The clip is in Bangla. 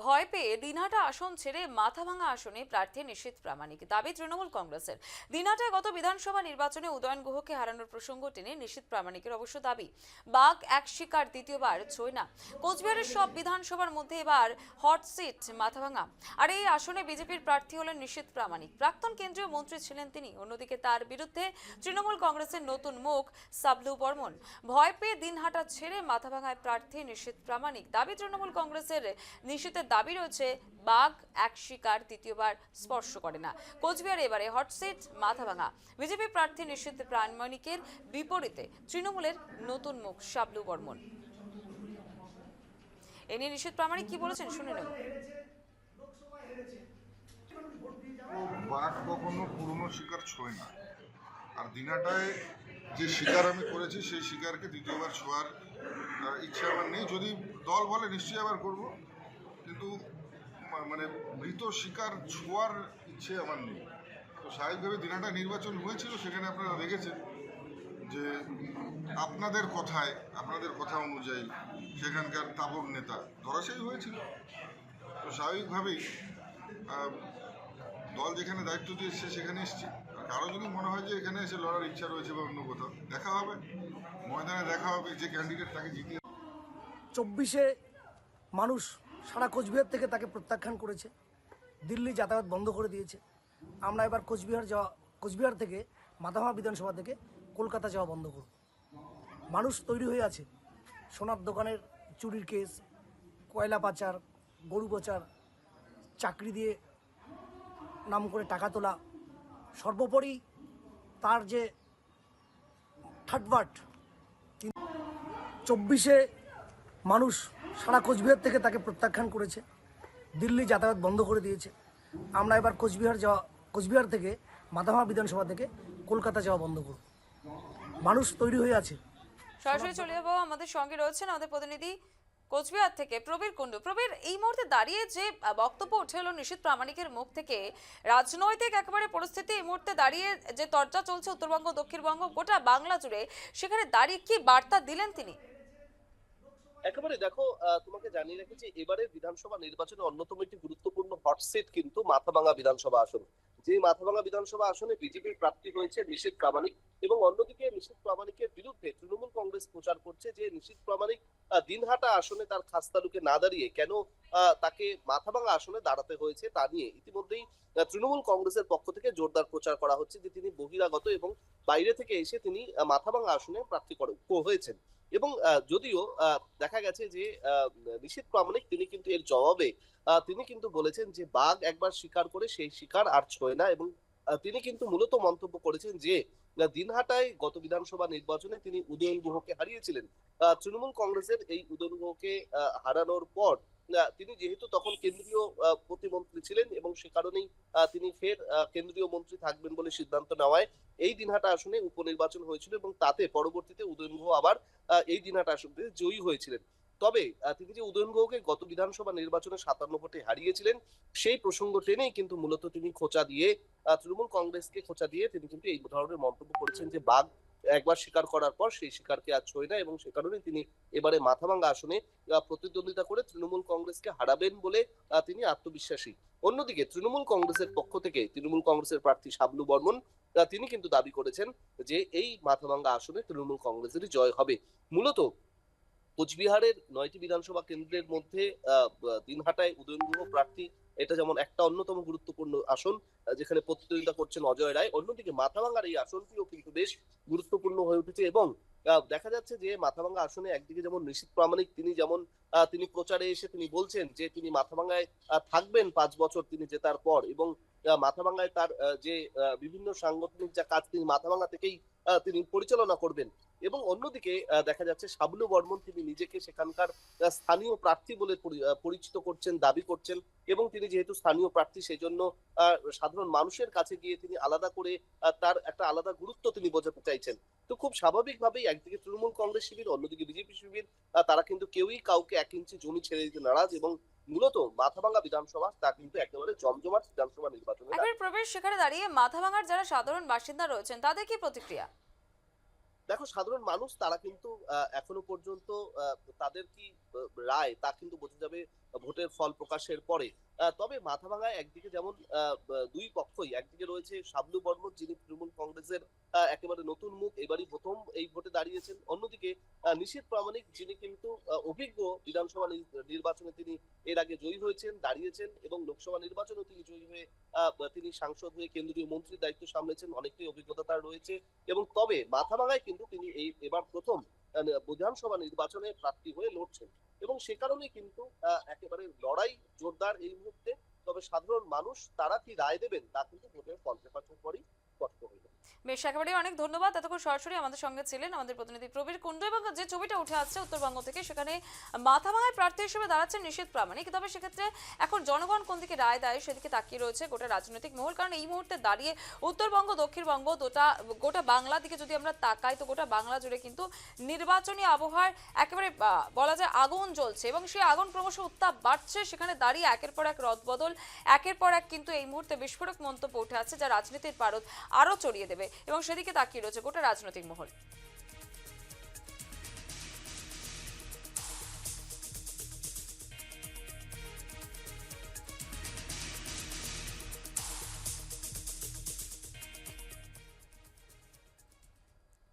ভয় পেয়ে দিনহাটা আসন ছেড়ে মাথাভাঙা আসনে প্রার্থী নিশীথ প্রামাণিক। দাবি তৃণমূল কংগ্রেসের। দিনহাটায় গত বিধানসভা নির্বাচনে উদয়ন গুহকে হারানোর প্রসঙ্গ টেনে নিশীথ প্রামাণিকের অবশ্য দাবি, বাঘ এক শিকার দ্বিতীয়বার ছয় না। কোচবিহারের সব বিধানসভার মধ্যে এবার হট সিট মাথাভাঙা। আর এই আসনে বিজেপির প্রার্থী হলেন নিশীথ প্রামাণিক। প্রাক্তন কেন্দ্রীয় মন্ত্রী ছিলেন তিনি। অন্যদিকে তার বিরুদ্ধে তৃণমূল কংগ্রেসের নতুন মুখ সাবলু বর্মন। ভয় পেয়ে দিনহাটা ছেড়ে মাথাভাঙায় প্রার্থী নিশীথ প্রামাণিক। দাবি তৃণমূল কংগ্রেসের। নিশীথের দাবি রয়েছে, বাঘ এক শিকার দ্বিতীয়বার স্পর্শ করে না। কোচবিহারে এবারে হটসিট মাথাভাঙা। বিজেপি প্রার্থী নিশীথ প্রামাণিকের বিপরীতে তৃণমূলের নতুন মুখ সাবলু বর্মন। এ নিয়ে নিশীথ প্রামাণিক কি বলেছেন শুনে নেব। বাঘ কখনো পুরনো শিকার ছোঁয় না। আর দিনাটায় যে শিকার আমি করেছি সেই শিকারকে দ্বিতীয়বার ছোঁয়ার ইচ্ছা আমার নেই। যদি দল বলে নিশ্চয়ই আবার করব, কিন্তু মানে মৃত শিকার ছোঁয়ার ইচ্ছে আমার নেই। তো স্বাভাবিকভাবে দিনাটা নির্বাচন হয়েছিল, সেখানে আপনারা দেখেছেন যে আপনাদের কথা অনুযায়ী সেখানকার তাবক নেতা ধরাশায়ী হয়েছিল। তো স্বাভাবিকভাবেই দল যেখানে দায়িত্ব দিয়েছে সেখানে এসেছি। আর কারো যদি মনে হয় যে এখানে এসে লড়ার ইচ্ছা রয়েছে বা অন্য কোথাও, দেখা হবে ময়দানে, দেখা হবে যে ক্যান্ডিডেট তাকে জিতিয়ে। 24-এ মানুষ সারা কোচবিহার থেকে তাকে প্রত্যাখ্যান করেছে, দিল্লি যাতায়াত বন্ধ করে দিয়েছে। আমরা এবার কোচবিহার থেকে মাথাভাঙা বিধানসভা থেকে কলকাতা যাওয়া বন্ধ করব। মানুষ তৈরি হয়ে আছে। সোনার দোকানের চুরির কেস, কয়লা পাচার, গরু পাচার, চাকরি দিয়ে নাম করে টাকা তোলা, সর্বোপরি তার যে থার্ডবার্ট। 24-এ মানুষ সারা কোচবিহার থেকে তাকে প্রত্যাখ্যান করেছে, দিল্লি যাতায়াত বন্ধ করে দিয়েছে। আমরা এবার কোচবিহার থেকে মাথাভাঙা বিধানসভা থেকে কলকাতা যাওয়া বন্ধ করব। মানুষ তৈরি হয়ে আছে। সরাসরি চলে যাবো, আমাদের সঙ্গে রয়েছেন আমাদের প্রতিনিধি কোচবিহার থেকে প্রবীর কুণ্ডু। প্রবীর, এই মুহূর্তে দাঁড়িয়ে যে বক্তব্য উঠে এলো নিশীথ প্রামাণিকের মুখ থেকে, রাজনৈতিক একেবারে পরিস্থিতি এই মুহূর্তে দাঁড়িয়ে যে চর্চা চলছে উত্তরবঙ্গ দক্ষিণবঙ্গ গোটা বাংলা জুড়ে, সেখানে দাঁড়িয়ে কি বার্তা দিলেন তিনি? একেবারে দেখো, তোমাকে জানিয়ে রেখেছি এবারে বিধানসভা নির্বাচনে অন্যতম একটি গুরুত্বপূর্ণ হটসিট কিন্তু মাথাভাঙা বিধানসভা আসন। যে মাথাভাঙা বিধানসভা আসনে বিজেপির প্রার্থী হয়েছে নিশীথ প্রামাণিক, এবং অন্যদিকে নিশীথ প্রামাণিকের বিরুদ্ধে তৃণমূল কংগ্রেস প্রচার করছে যে নিশীথ প্রামাণিক দিনহাটা আসনে তার খাস তালুকে না দাঁড়িয়ে কেন তাকে মাথাভাঙা আসনে দাঁড়াতে হয়েছে তা নিয়ে ইতিমধ্যেই তৃণমূল কংগ্রেসের পক্ষ থেকে জোরদার প্রচার করা হচ্ছে যে তিনি বহিরাগত এবং বাইরে থেকে এসে তিনি মাথাভাঙা আসনে প্রার্থী হয়েছেন। এবং যদিও দেখা গেছে যে নিশীথ প্রামাণিক তিনি কিন্তু এর জবাবে তিনি কিন্তু বলেছেন যে বাঘ একবার শিকার করে সেই শিকার আর ছোঁয় না, এবং তিনি কিন্তু মূলত মন্তব্য করেছেন যে দিনহাটায় গত বিধানসভা নির্বাচনে তিনি উদয়ন গুহকে হারিয়েছিলেন। তৃণমূল কংগ্রেসের এই উদয়ন গুহকে হারানোর পর তিনি যেহেতু তখন কেন্দ্রীয় প্রতিমন্ত্রী ছিলেন এবং সে কারণেই তিনি ফের কেন্দ্রীয় মন্ত্রী থাকবেন বলে সিদ্ধান্ত নেওয়ায় এই দিনহাটা আসনে উপনির্বাচন হয়েছিল, এবং তাতে পরবর্তীতে উদয়ন গুহ আবার এই দিনহাটা আসনে জয়ী হয়েছিলেন। তবে তিনি যে উদয়ন গুহকে গত বিধানসভা নির্বাচনে 57 ভোটে হারিয়েছিলেন সেই প্রসঙ্গ টেনেই কিন্তু মূলত তিনি খোঁচা দিয়ে তৃণমূল কংগ্রেসকে খোঁচা দিয়ে তিনি কিন্তু এই ধরনের মন্তব্য করেছেন যে বাঘ একবার স্বীকার করার পর সেই শিকারকে আর ছোঁয় না, এবং সে কারণে তিনি এবারে মাথাভাঙা আসনে প্রতিদ্বন্দ্বিতা করে তৃণমূল কংগ্রেসকে হারাবেন বলে তিনি আত্মবিশ্বাসী। অন্যদিকে তৃণমূল কংগ্রেসের পক্ষ থেকে তৃণমূল কংগ্রেসের প্রার্থী সাবলু বর্মন তিনি কিন্তু দাবি করেছেন যে এই মাথাভাঙা আসনে তৃণমূল কংগ্রেসেরই জয় হবে। মূলত কোচবিহারের 9টি বিধানসভা কেন্দ্রের মধ্যে দিনহাটায় উদয়ন গুহ প্রার্থী, এটা যেমন একটা অন্যতম গুরুত্বপূর্ণ আসন যেখানে প্রতিদ্বন্দ্বিতা করছেন অজয় রায়। অন্যদিকে মাথাভাঙার এই আসনটিও কিন্তু বেশ গুরুত্বপূর্ণ হয়ে উঠেছে, এবং দেখা যাচ্ছে যে মাথাভাঙা আসনে একদিকে যেমন নিশীথ প্রামাণিক তিনি প্রচারে এসে তিনি বলছেন যে তিনি মাথাভাঙায় থাকবেন 5 বছর তিনি জেতার পর, এবং মাথাভাঙায় তার যে বিভিন্ন সাংগঠনিক যা কাজ তিনি মাথাভাঙা থেকেই তিনি পরিচালনা করবেন। এবং অন্যদিকে দেখা যাচ্ছে সাবলু বর্মন তিনি নিজেকে সেখানকার স্থানীয় প্রার্থী বলে পরিচিত করছেন, দাবি করছেন, এবং তিনি যেহেতু স্থানীয় প্রার্থী সেই জন্য সাধারণ মানুষের কাছে গিয়ে তিনি আলাদা করে তার একটা আলাদা গুরুত্ব তিনি বোঝাতে চাইছেন। তো খুব স্বাভাবিকভাবেই একদিকে তৃণমূল কংগ্রেস শিবির, অন্যদিকে বিজেপি শিবির, তারা কিন্তু কেউই কাউকে 1 ইঞ্চি জমি ছেড়ে দিতে নারাজ, এবং মূলত মাথাভাঙা বিধানসভা তা কিন্তু একেবারে জমজমাট বিধানসভা নির্বাচনে। একবার প্রবেশ, সেখানে দাঁড়িয়ে মাথাভাঙার যারা সাধারণ বাসিন্দা রয়েছেন তাদের কি প্রতিক্রিয়া? দেখো, সাধারণ মানুষ তারা কিন্তু এখনো পর্যন্ত তাদের কি রায় তা কিন্তু বোঝা যাবে ভোটের ফল প্রকাশের পরে। তবে মাথাভাঙায় একদিকে যেমন দুই পক্ষই, একদিকে রয়েছে শাবনু বর্মন, যিনি তৃণমূল কংগ্রেসের একেবারে নতুন মুখ, এবারই প্রথম এই ভোটে দাঁড়িয়েছেন। অন্যদিকে নিশীথ প্রামাণিক, যিনি কিন্তু অভিজ্ঞ, বিধানসভা নির্বাচনে তিনি এর আগে জয়ী হয়েছেন, দাঁড়িয়েছেন এবং লোকসভা নির্বাচনেও তিনি জয়ী হয়ে তিনি সাংসদ হয়ে কেন্দ্রীয় মন্ত্রীর দায়িত্ব সামলেছেন, অনেকটাই অভিজ্ঞতা তার রয়েছে। এবং তবে মাথাভাঙায় কিন্তু তিনি এবার প্রথম বিধানসভা নির্বাচনে প্রার্থী হয়ে লড়ছেন এবং সে কারণে কিন্তু একেবারে লড়াই জোরদার এই মুহূর্তে। তবে সাধারণ মানুষ তারা কি রায় দেবেন তা কিন্তু ভোটের ফল প্রকাশের পরই স্পষ্ট হয়ে যাবে। বেশ, একেবারেই অনেক ধন্যবাদ। এতক্ষণ সরাসরি আমাদের সঙ্গে ছিলেন আমাদের প্রতিনিধি প্রবীর কুণ্ডু। এবং যে ছবিটা উঠে আসছে উত্তরবঙ্গ থেকে, সেখানে মাথাভাঙায় প্রার্থী হিসেবে দাঁড়াচ্ছেন নিশীথ প্রামাণিক। তবে সেক্ষেত্রে এখন জনগণ কোন দিকে রায় দেয় সেদিকে তাকিয়ে রয়েছে গোটা রাজনৈতিক মহল। কারণ এই মুহূর্তে দাঁড়িয়ে উত্তরবঙ্গ, দক্ষিণবঙ্গ, গোটা বাংলা দিকে যদি আমরা তাকাই, তো গোটা বাংলা জুড়ে কিন্তু নির্বাচনী আবহাওয়ার একেবারে বলা যায় আগুন জ্বলছে এবং সেই আগুন ক্রমশ উত্তাপ বাড়ছে। সেখানে দাঁড়িয়ে একের পর এক রদবদল, একের পর এক কিন্তু এই মুহূর্তে বিস্ফোরক মন্তব্য উঠে আসছে, যা রাজনীতির পারদ আরও চড়িয়ে দেবে এবং সেদিকে তাকিয়ে রয়েছে গোটা রাজনৈতিক মহল।